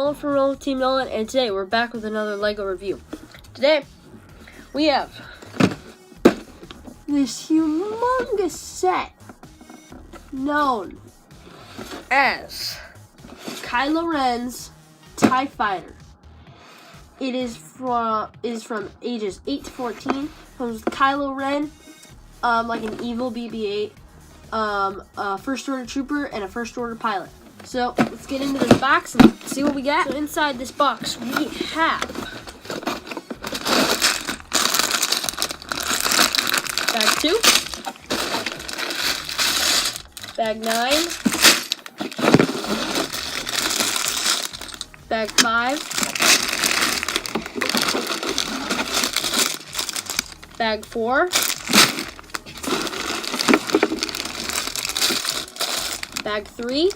Nolan from Roll Team Nolan, and today we're back with another LEGO review. Today, we have this humongous set known as Kylo Ren's TIE Fighter. It is from ages 8 to 14. Comes with Kylo Ren, like an evil BB-8, a First Order Trooper, and a First Order Pilot. So let's get into this box and see what we got. So inside this box we have bag 2, bag 9, bag 5, bag 4, bag 3,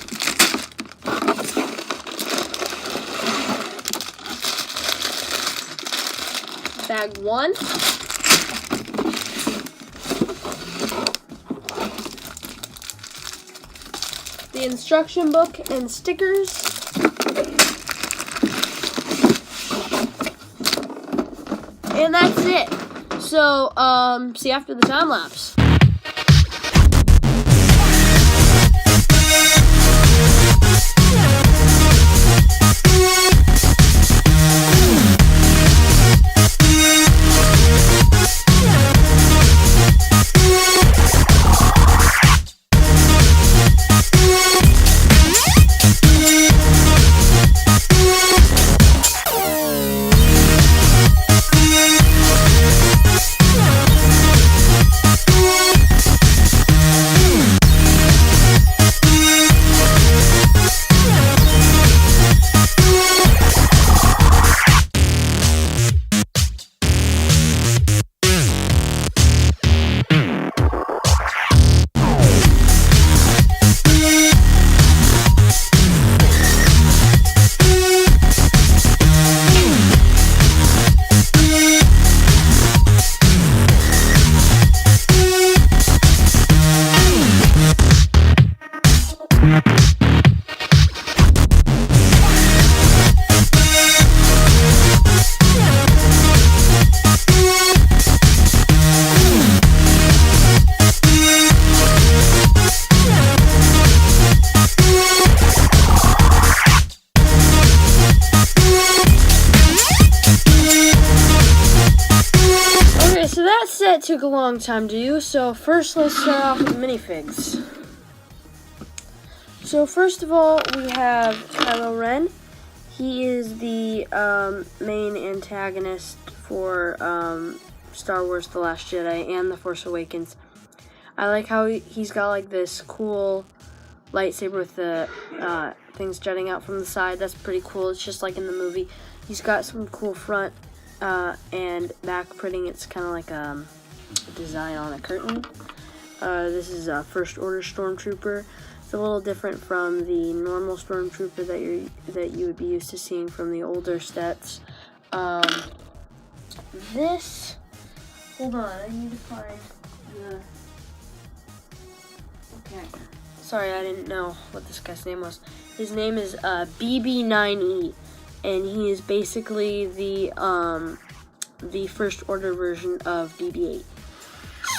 bag 1, the instruction book and stickers, and that's it. So, see you after the time lapse. So that set took a long time to do, so first let's start off with the minifigs. So first of all, we have Kylo Ren. He is the main antagonist for Star Wars The Last Jedi and The Force Awakens. I like how he's got like this cool lightsaber with the things jutting out from the side. That's pretty cool. It's just like in the movie. He's got some cool front and back printing. It's kind of like a design on a curtain. This is a First Order Stormtrooper. It's a little different from the normal Stormtrooper that you would be used to seeing from the older sets. This, hold on, I need to find the. Okay, sorry, I didn't know what this guy's name was. His name is BB9E. And he is basically the First Order version of BB-8.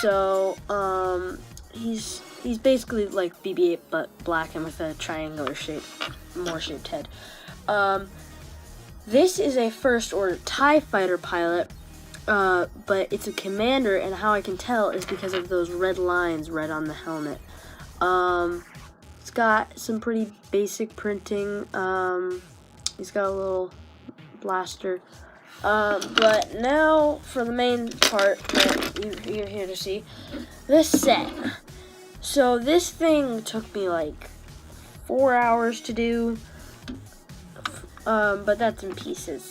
So he's basically like BB-8 but black and with a triangular shape, more shaped head. This is a First Order TIE Fighter pilot, but it's a commander, and how I can tell is because of those red lines right on the helmet. It's got some pretty basic printing. He's got a little blaster. But now for the main part that you're here to see, this set. So this thing took me like 4 hours to do, but that's in pieces.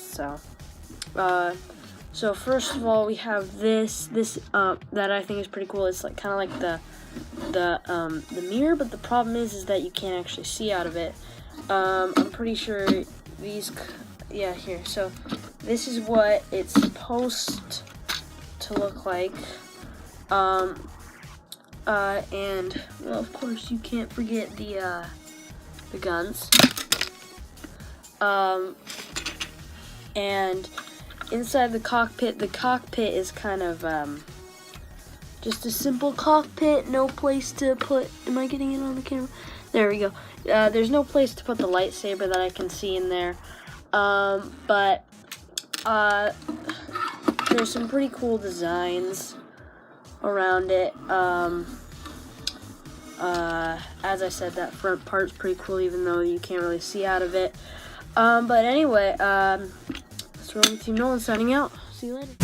So first of all, we have this that I think is pretty cool. It's like kind of like the mirror, but the problem is that you can't actually see out of it. I'm pretty sure these, yeah, here. So this is what it's supposed to look like. And well, of course, you can't forget the guns. And inside the cockpit is kind of just a simple cockpit, no place to put, am I getting it on the camera? There we go. There's no place to put the lightsaber that I can see in there. But there's some pretty cool designs around it. As I said, that front part's pretty cool, even though you can't really see out of it. But anyway, that's Rolling Team Nolan signing out. See you later.